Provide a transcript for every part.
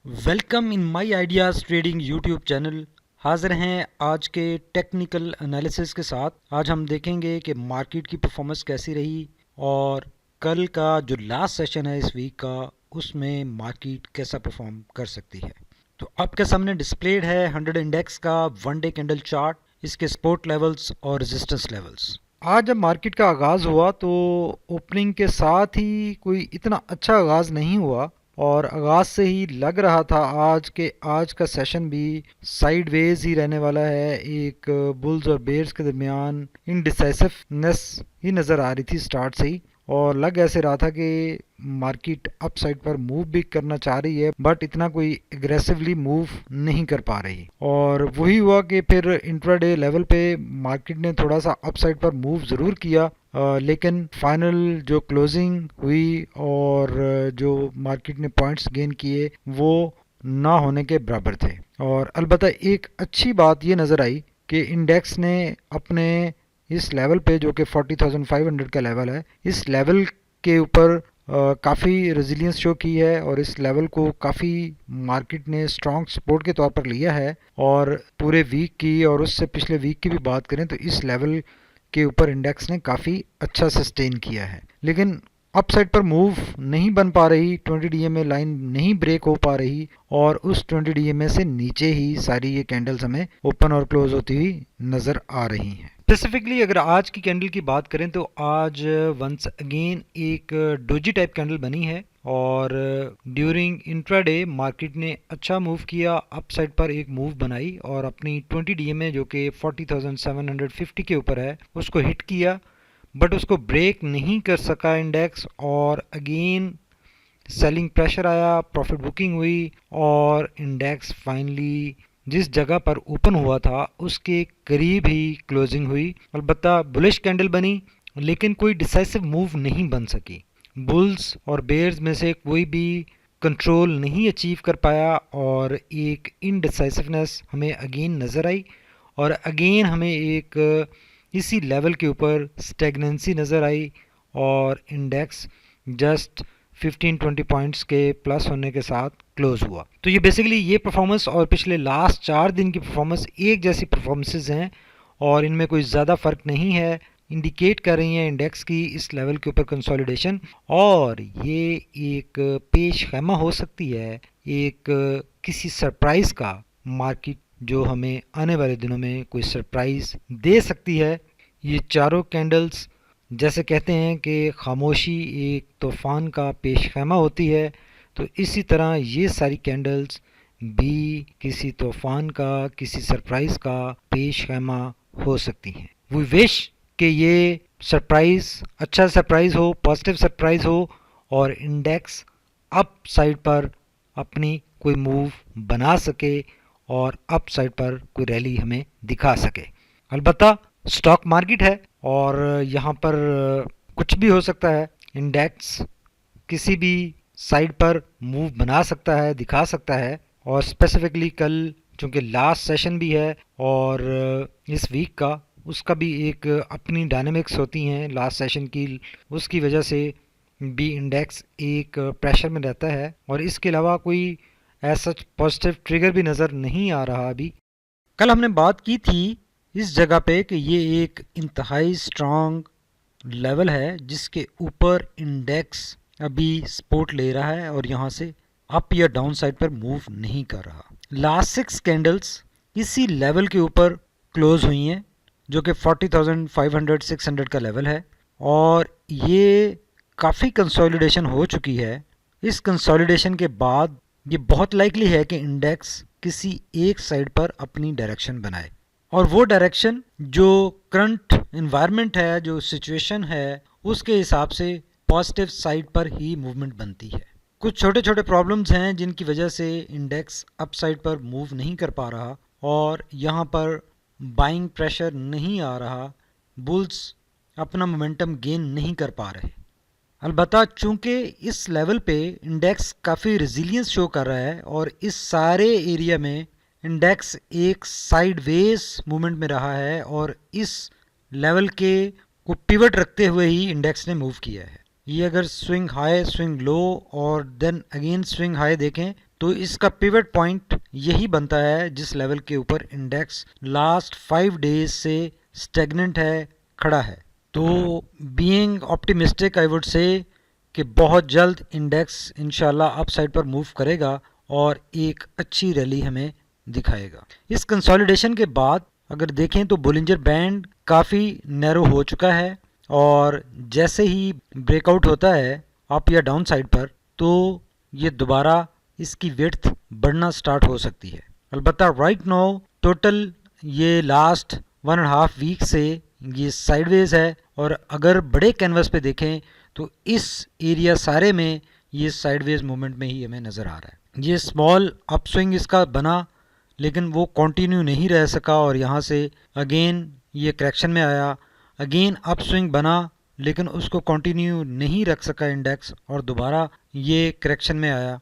Welcome in my ideas trading YouTube channel. हाज़िर हैं आज के टेक्निकल एनालिसिस के साथ। आज हम देखेंगे कि मार्केट की परफॉर्मेंस कैसी रही और कल का जो लास्ट सेशन है इस वीक का उसमें मार्केट कैसा परफॉर्म कर सकती है। तो आपके सामने डिस्प्लेड है 100 इंडेक्स का वन डे कैंडल चार्ट, इसके सपोर्ट लेवल्स और रेजिस्टेंस लेवल्स। आज जब मार्केट का आगाज़ हुआ तो ओपनिंग के साथ ही कोई इतना अच्छा आगाज़ नहीं हुआ और आगाज से ही लग रहा था आज का सेशन भी साइडवेज ही रहने वाला है। एक बुल्स और बेयर्स के दरमियान इनडिसाइसिवनेस ही नज़र आ रही थी स्टार्ट से ही, और लग ऐसे रहा था कि मार्केट अप साइड पर मूव भी करना चाह रही है बट इतना कोई एग्रेसिवली मूव नहीं कर पा रही। और वही हुआ कि फिर इंट्राडे लेवल पे मार्केट ने थोड़ा सा अप साइड पर मूव ज़रूर किया, लेकिन फाइनल जो क्लोजिंग हुई और जो मार्केट ने पॉइंट्स गेन किए वो ना होने के बराबर थे। और अलबत्ता एक अच्छी बात ये नज़र आई कि इंडेक्स ने अपने इस लेवल पे जो कि 40,500 का लेवल है, इस लेवल के ऊपर काफ़ी रेजिलियंस शो की है और इस लेवल को काफ़ी मार्केट ने स्ट्रॉन्ग सपोर्ट के तौर पर लिया है। और पूरे वीक की और उससे पिछले वीक की भी बात करें तो इस लेवल के ऊपर इंडेक्स ने काफ़ी अच्छा सस्टेन किया है, लेकिन अप साइड पर मूव नहीं बन पा रही। 20 डीएमए लाइन नहीं ब्रेक हो पा रही और उस 20 डीएमए से नीचे ही सारी ये कैंडल्स हमें ओपन और क्लोज होती हुई नज़र आ रही हैं। स्पेसिफिकली अगर आज की कैंडल की बात करें तो आज वंस अगेन एक डोजी टाइप कैंडल बनी है और ड्यूरिंग इंट्राडे मार्केट ने अच्छा मूव किया, अप साइड पर एक मूव बनाई और अपनी 20 डीएमए जो कि 40,750 के ऊपर है उसको हिट किया, बट उसको ब्रेक नहीं कर सका इंडेक्स और अगेन सेलिंग प्रेशर आया, प्रॉफिट बुकिंग हुई और इंडेक्स फाइनली जिस जगह पर ओपन हुआ था उसके करीब ही क्लोजिंग हुई। अलबत्ता बुलिश कैंडल बनी लेकिन कोई डिसाइसिव मूव नहीं बन सकी। बुल्स और बेयर्स में से कोई भी कंट्रोल नहीं अचीव कर पाया और एक इनडिसाइसिवनेस हमें अगेन नज़र आई और अगेन हमें एक इसी लेवल के ऊपर स्टेगनेंसी नज़र आई और इंडेक्स जस्ट 15-20 पॉइंट्स के प्लस होने के साथ क्लोज हुआ। तो ये बेसिकली ये परफॉर्मेंस और पिछले लास्ट 4 दिन की परफॉर्मेंस एक जैसी परफॉर्मेंसेज हैं और इनमें कोई ज़्यादा फ़र्क नहीं है। इंडिकेट कर रही हैं इंडेक्स की इस लेवल के ऊपर कंसोलिडेशन और ये एक पेश खैमा हो सकती है एक किसी सरप्राइज़ का, मार्केट जो हमें आने वाले दिनों में कोई सरप्राइज़ दे सकती है। ये चारों कैंडल्स जैसे कहते हैं कि खामोशी एक तूफ़ान का पेश खैमा होती है, तो इसी तरह ये सारी कैंडल्स भी किसी तूफ़ान का, किसी सरप्राइज़ का पेश खैमा हो सकती हैं। वी विश कि ये सरप्राइज़ अच्छा सरप्राइज़ हो, पॉजिटिव सरप्राइज़ हो और इंडेक्स अप साइड पर अपनी कोई मूव बना सके और अप साइड पर कोई रैली हमें दिखा सके। अलबत्ता स्टॉक मार्केट है और यहाँ पर कुछ भी हो सकता है। इंडेक्स किसी भी साइड पर मूव बना सकता है, दिखा सकता है और स्पेसिफिकली कल चूँकि लास्ट सेशन भी है और इस वीक का उसका भी एक अपनी डायनामिक्स होती हैं लास्ट सेशन की, उसकी वजह से भी इंडेक्स एक प्रेशर में रहता है और इसके अलावा कोई ऐसा पॉजिटिव ट्रिगर भी नज़र नहीं आ रहा अभी। कल हमने बात की थी इस जगह पे कि ये एक इंतहाई स्ट्रॉन्ग लेवल है जिसके ऊपर इंडेक्स अभी सपोर्ट ले रहा है और यहाँ से अप या डाउन साइड पर मूव नहीं कर रहा। लास्ट 6 कैंडल्स इसी लेवल के ऊपर क्लोज हुई हैं जो कि 40,500-600 का लेवल है और ये काफ़ी कंसोलिडेशन हो चुकी है। इस कंसोलिडेशन के बाद ये बहुत लाइकली है कि इंडेक्स किसी एक साइड पर अपनी डायरेक्शन बनाए और वो डायरेक्शन जो करंट इन्वायरमेंट है, जो सिचुएशन है, उसके हिसाब से पॉजिटिव साइड पर ही मूवमेंट बनती है। कुछ छोटे छोटे प्रॉब्लम्स हैं जिनकी वजह से इंडेक्स अप साइड पर मूव नहीं कर पा रहा और यहाँ पर बाइंग प्रेशर नहीं आ रहा, बुल्स अपना मोमेंटम गेन नहीं कर पा रहे। अलबत्ता चूँकि इस लेवल पे इंडेक्स काफ़ी रेजिलियंस शो कर रहा है और इस सारे एरिया में इंडेक्स एक साइडवेज मूवमेंट में रहा है और इस लेवल के को पिवट रखते हुए ही इंडेक्स ने मूव किया है। ये अगर स्विंग हाई, स्विंग लो और देन अगेन स्विंग हाई देखें तो इसका पिवट पॉइंट यही बनता है जिस लेवल के ऊपर इंडेक्स लास्ट 5 डेज से स्टेगनेंट है, खड़ा है। तो being optimistic I would say कि बहुत जल्द इंडेक्स इंशाल्लाह अप साइड पर मूव करेगा और एक अच्छी रैली हमें दिखाएगा। इस कंसोलिडेशन के बाद अगर देखें तो बोलिंजर बैंड काफ़ी नैरो हो चुका है और जैसे ही ब्रेकआउट होता है अप या डाउन साइड पर तो ये दोबारा इसकी विड्थ बढ़ना स्टार्ट हो सकती है। अलबत्ता राइट नाउ टोटल ये लास्ट 1.5 वीक से ये साइडवेज है और अगर बड़े कैनवस पे देखें तो इस एरिया सारे में ये साइडवेज मूवमेंट में ही हमें नज़र आ रहा है। ये स्मॉल अपस्विंग इसका बना लेकिन वो कंटिन्यू नहीं रह सका और यहाँ से अगेन ये करेक्शन में आया, अगेन अपस्विंग बना लेकिन उसको कंटिन्यू नहीं रख सका इंडेक्स और दोबारा ये करेक्शन में आया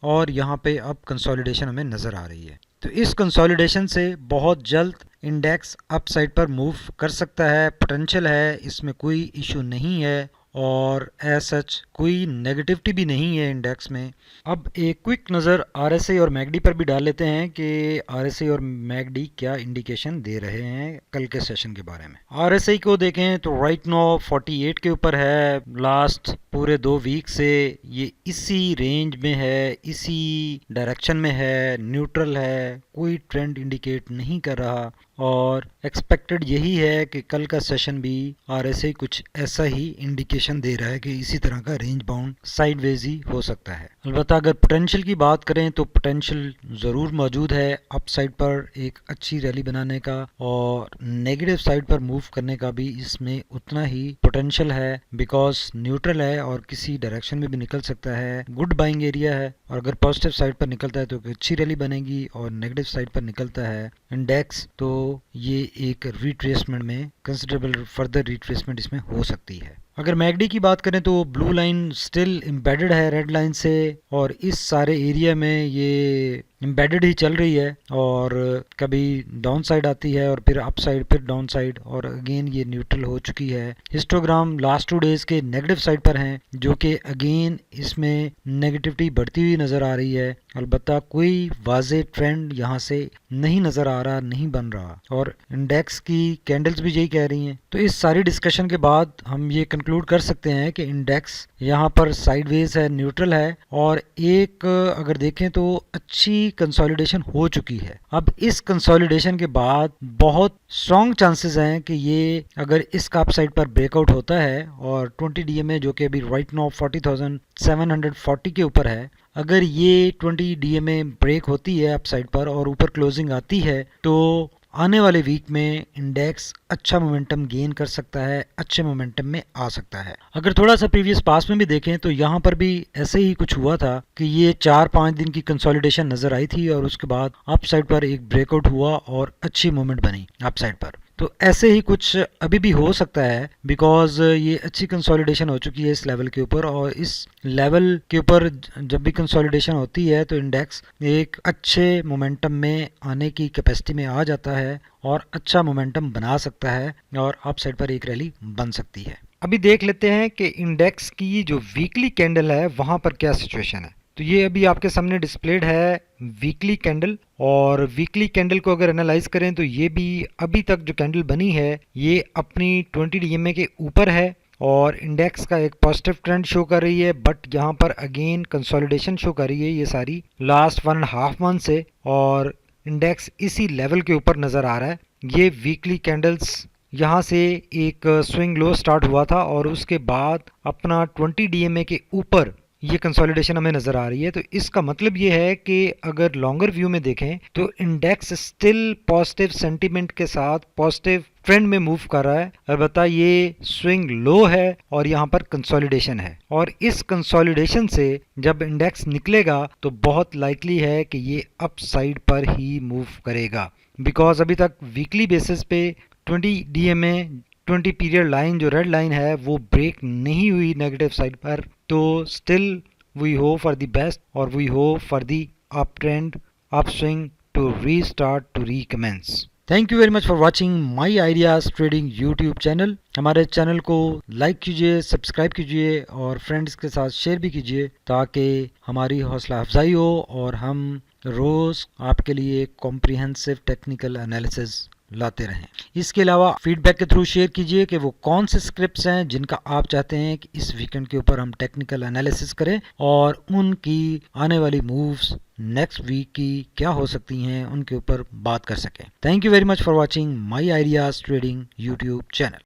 और यहाँ पे अब कंसोलिडेशन हमें नज़र आ रही है। तो इस कंसोलिडेशन से बहुत जल्द इंडेक्स अप साइड पर मूव कर सकता है, पोटेंशियल है, इसमें कोई इशू नहीं है और एज सच कोई नेगेटिविटी भी नहीं है इंडेक्स में। अब एक क्विक नज़र आरएसआई और मैकडी पर भी डाल लेते हैं कि आरएसआई और मैकडी क्या इंडिकेशन दे रहे हैं कल के सेशन के बारे में। आरएसआई को देखें तो राइट नो 48 के ऊपर है, लास्ट पूरे 2 वीक से ये इसी रेंज में है, इसी डायरेक्शन में है, न्यूट्रल है, कोई ट्रेंड इंडिकेट नहीं कर रहा और एक्सपेक्टेड यही है कि कल का सेशन भी आरएसआई कुछ ऐसा ही इंडिकेशन दे रहा है कि इसी तरह का रेंज बाउंड साइडवेज ही हो सकता है। अलबत्ता अगर पोटेंशियल की बात करें तो पोटेंशियल ज़रूर मौजूद है अप साइड पर एक अच्छी रैली बनाने का और नेगेटिव साइड पर मूव करने का भी इसमें उतना ही पोटेंशियल है बिकॉज न्यूट्रल है और किसी डायरेक्शन में भी निकल सकता है, गुड बाइंग एरिया है और अगर पॉजिटिव साइड पर निकलता है तो अच्छी रैली बनेगी और नेगेटिव साइड पर निकलता है इंडेक्स तो ये एक रिट्रेसमेंट में कंसिडरेबल फर्दर रिट्रेसमेंट इसमें हो सकती है। अगर मैकडी की बात करें तो ब्लू लाइन स्टिल एम्बेडेड है रेड लाइन से और इस सारे एरिया में ये एम्बेडेड ही चल रही है और कभी डाउन साइड आती है और फिर अप साइड फिर डाउन साइड और अगेन ये न्यूट्रल हो चुकी है। हिस्टोग्राम लास्ट 2 डेज के नेगेटिव साइड पर हैं जो कि अगेन इसमें नेगेटिविटी बढ़ती हुई नज़र आ रही है। अलबत्ता कोई वाज़े ट्रेंड यहाँ से नहीं नज़र आ रहा, नहीं बन रहा और इंडेक्स की कैंडल्स भी यही कह रही हैं। तो इस सारी डिस्कशन के बाद हम ये कंक्लूड कर सकते हैं कि इंडेक्स यहाँ पर साइडवेज है, न्यूट्रल है और एक अगर देखें तो अच्छी कंसोलिडेशन हो चुकी है। अब इस कंसोलिडेशन के बाद बहुत स्ट्रॉन्ग चांसेस हैं कि ये अगर इस अप साइड पर ब्रेकआउट होता है और 20 डीएमए जो कि अभी राइट नाउ 40,740 के ऊपर है, अगर ये 20 डीएमए ब्रेक होती है अप साइड पर और ऊपर क्लोजिंग आती है तो आने वाले वीक में इंडेक्स अच्छा मोमेंटम गेन कर सकता है, अच्छे मोमेंटम में आ सकता है। अगर थोड़ा सा प्रीवियस पास में भी देखें तो यहाँ पर भी ऐसे ही कुछ हुआ था कि ये 4-5 दिन की कंसोलिडेशन नजर आई थी और उसके बाद अप साइड पर एक ब्रेकआउट हुआ और अच्छी मूवमेंट बनी अप साइड पर। तो ऐसे ही कुछ अभी भी हो सकता है बिकॉज ये अच्छी कंसोलिडेशन हो चुकी है इस लेवल के ऊपर और इस लेवल के ऊपर जब भी कंसोलिडेशन होती है तो इंडेक्स एक अच्छे मोमेंटम में आने की कैपेसिटी में आ जाता है और अच्छा मोमेंटम बना सकता है और अप साइड पर एक रैली बन सकती है। अभी देख लेते हैं कि इंडेक्स की जो वीकली कैंडल है वहां पर क्या सिचुएशन है। तो ये अभी आपके सामने डिस्प्लेड है वीकली कैंडल और वीकली कैंडल को अगर एनालाइज करें तो ये भी अभी तक जो कैंडल बनी है ये अपनी 20 डीएमए के ऊपर है और इंडेक्स का एक पॉजिटिव ट्रेंड शो कर रही है बट यहाँ पर अगेन कंसोलिडेशन शो कर रही है ये सारी लास्ट 1.5 मंथ से और इंडेक्स इसी लेवल के ऊपर नज़र आ रहा है। ये वीकली कैंडल्स यहाँ से एक स्विंग लो स्टार्ट हुआ था और उसके बाद अपना 20 डीएमए के ऊपर ये कंसोलिडेशन हमें नजर आ रही है। तो इसका मतलब ये है कि अगर लॉन्गर व्यू में देखें तो इंडेक्स स्टिल पॉजिटिव सेंटीमेंट के साथ पॉजिटिव ट्रेंड में मूव कर रहा है। अलबत्ता ये स्विंग लो है और यहाँ पर कंसोलिडेशन है और इस कंसोलिडेशन से जब इंडेक्स निकलेगा तो बहुत लाइकली है कि ये अप साइड पर ही मूव करेगा बिकॉज अभी तक वीकली बेसिस पे 20 डीएमए 20 पीरियड लाइन जो रेड लाइन है वो ब्रेक नहीं हुई नेगेटिव साइड पर। तो still we hope for the best और we hope for the up trend up swing to restart to recommence. Thank you very much for watching my ideas trading YouTube channel. हमारे channel को like कीजिए, subscribe कीजिए और friends के साथ share भी कीजिए ताकि हमारी हौसला अफजाई हो और हम रोज़ आपके लिए कॉम्प्रिहेंसिव टेक्निकल एनालिसिस लाते रहें। इसके अलावा फीडबैक के थ्रू शेयर कीजिए कि वो कौन से स्क्रिप्ट्स हैं जिनका आप चाहते हैं कि इस वीकेंड के ऊपर हम टेक्निकल एनालिसिस करें और उनकी आने वाली मूव्स नेक्स्ट वीक की क्या हो सकती हैं उनके ऊपर बात कर सकें। Thank you very much for watching my ideas trading YouTube channel.